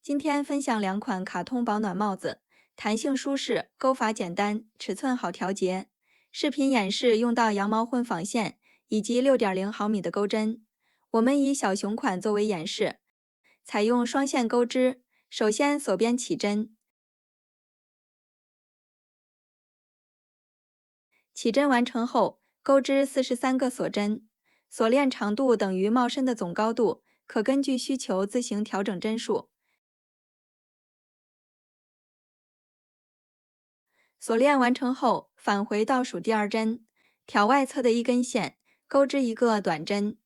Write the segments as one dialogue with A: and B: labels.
A: 今天分享两款卡通保暖帽子，弹性舒适，钩法简单，尺寸好调节。视频演示用到羊毛混纺线以及6.0毫米的钩针。我们以小熊款作为演示，采用双线钩织。首先锁边起针，起针完成后，钩织43个锁针，锁链长度等于帽身的总高度，可根据需求自行调整针数。锁链完成后，返回倒数第二针，挑外侧的一根线，钩织一个短针。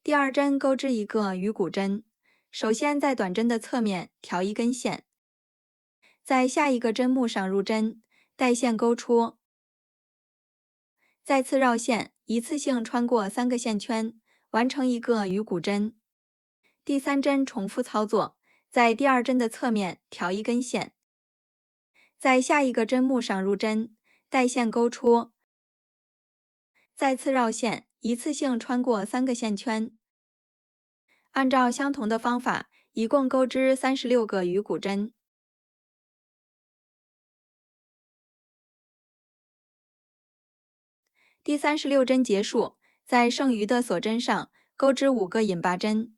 A: 第二针钩织一个鱼骨针。首先在短针的侧面挑一根线，在下一个针目上入针，带线钩出，再次绕线，一次性穿过3个线圈，完成一个鱼骨针。第三针重复操作，在第二针的侧面挑一根线，在下一个针目上入针，带线钩出，再次绕线，一次性穿过3个线圈。按照相同的方法，一共钩织36个鱼骨针。第36针结束，在剩余的锁针上钩织5个引拔针。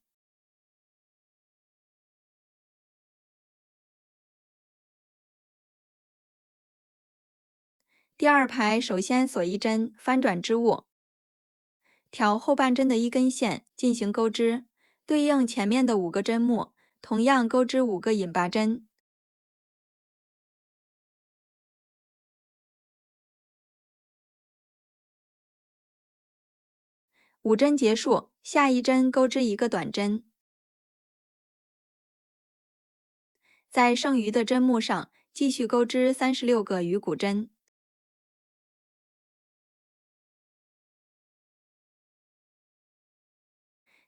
A: 第二排首先锁一针，翻转织物，挑后半针的一根线进行钩织，对应前面的5个针目，同样钩织5个引拔针。5针结束，下一针钩织一个短针，在剩余的针目上继续钩织36个鱼骨针。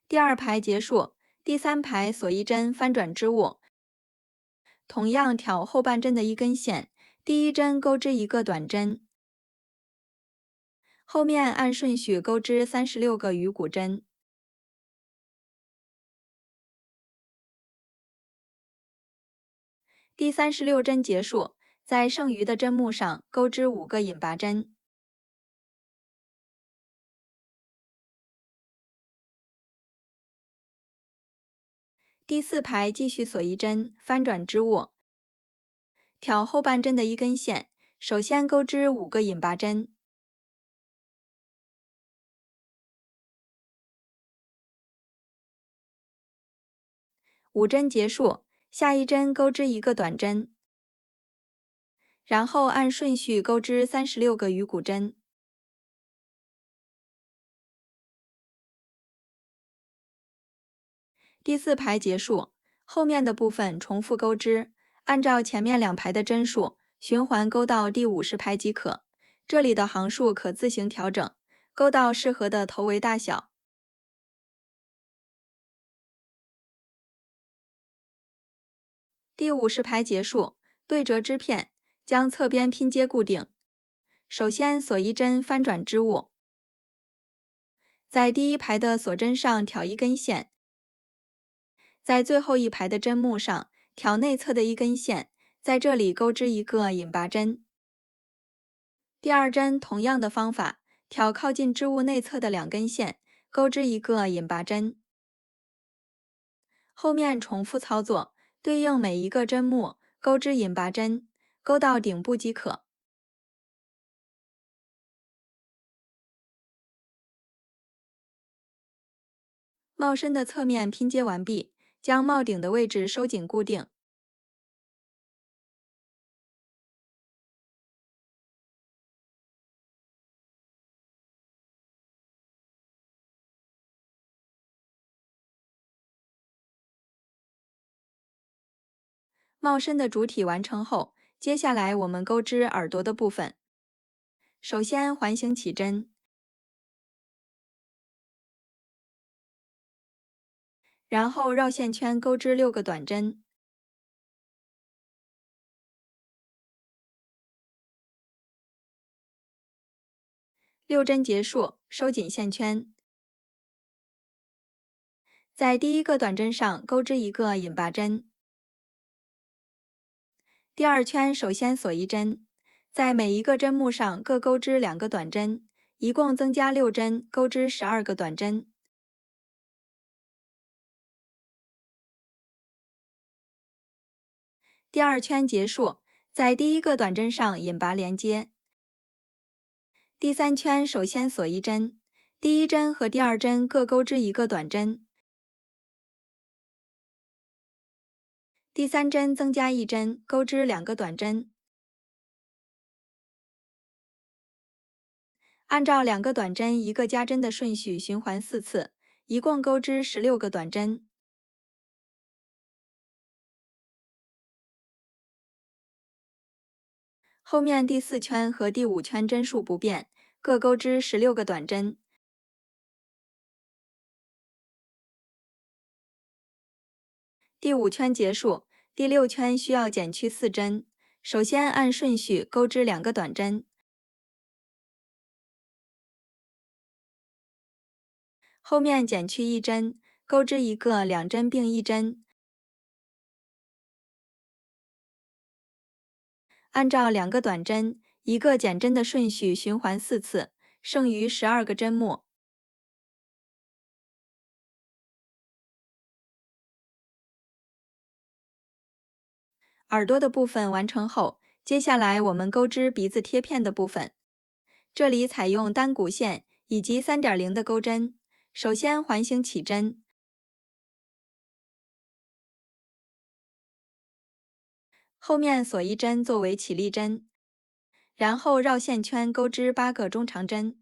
A: 第二排结束，第三排锁一针翻转织物，同样挑后半针的一根线，第一针钩织一个短针，后面按顺序钩织36个鱼骨针。第36针结束，在剩余的针目上钩织5个引拔针。第四排继续锁一针，翻转织物，挑后半针的一根线，首先钩织5个引拔针。5针结束，下一针钩织一个短针，然后按顺序钩织36个鱼骨针。第四排结束，后面的部分重复钩织，按照前面2排的针数，循环钩到第50排即可。这里的行数可自行调整，钩到适合的头围大小。第50排结束，对折织片，将侧边拼接固定。首先锁一针翻转织物，在第一排的锁针上挑一根线，在最后一排的针目上挑内侧的一根线，在这里钩织一个引拔针。第二针同样的方法，挑靠近织物内侧的2根线，钩织一个引拔针。后面重复操作，对应每一个针目钩织引拔针，钩到顶部即可。帽身的侧面拼接完毕，将帽顶的位置收紧固定。帽身的主体完成后，接下来我们钩织耳朵的部分。首先环形起针，然后绕线圈钩织6个短针。6针结束，收紧线圈。在第一个短针上钩织一个引拔针。第二圈首先锁一针，在每一个针目上各钩织2个短针，一共增加6针，钩织12个短针。第二圈结束，在第一个短针上引拔连接。第三圈首先锁一针，第一针和第二针各钩织一个短针。第三针增加1针，钩织2个短针。按照2个短针1个加针的顺序循环4次，一共钩织16个短针。后面第4圈和第5圈针数不变，各钩织16个短针。第5圈结束，第6圈需要减去4针。首先按顺序钩织2个短针，后面减去1针，钩织一个2针并1针。按照2个短针、1个减针的顺序循环4次，剩余12个针目。耳朵的部分完成后，接下来我们钩织鼻子贴片的部分。这里采用单股线以及3.0的钩针，首先环形起针，后面锁一针作为起立针，然后绕线圈钩织8个中长针。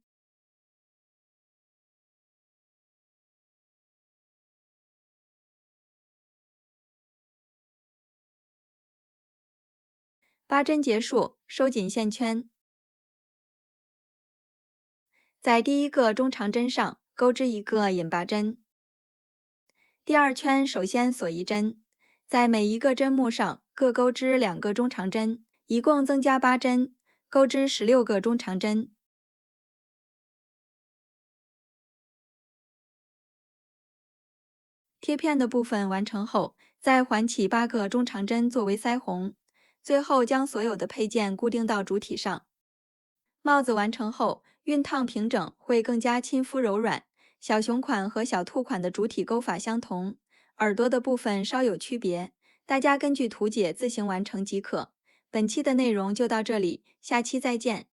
A: 8针结束，收紧线圈。在第一个中长针上钩织一个引拔针。第二圈首先锁一针，在每一个针目上各钩织2个中长针，一共增加8针，钩织16个中长针。贴片的部分完成后，再环起8个中长针作为腮红，最后将所有的配件固定到主体上。帽子完成后，熨烫平整会更加亲肤柔软。小熊款和小兔款的主体钩法相同，耳朵的部分稍有区别，大家根据图解自行完成即可。本期的内容就到这里，下期再见。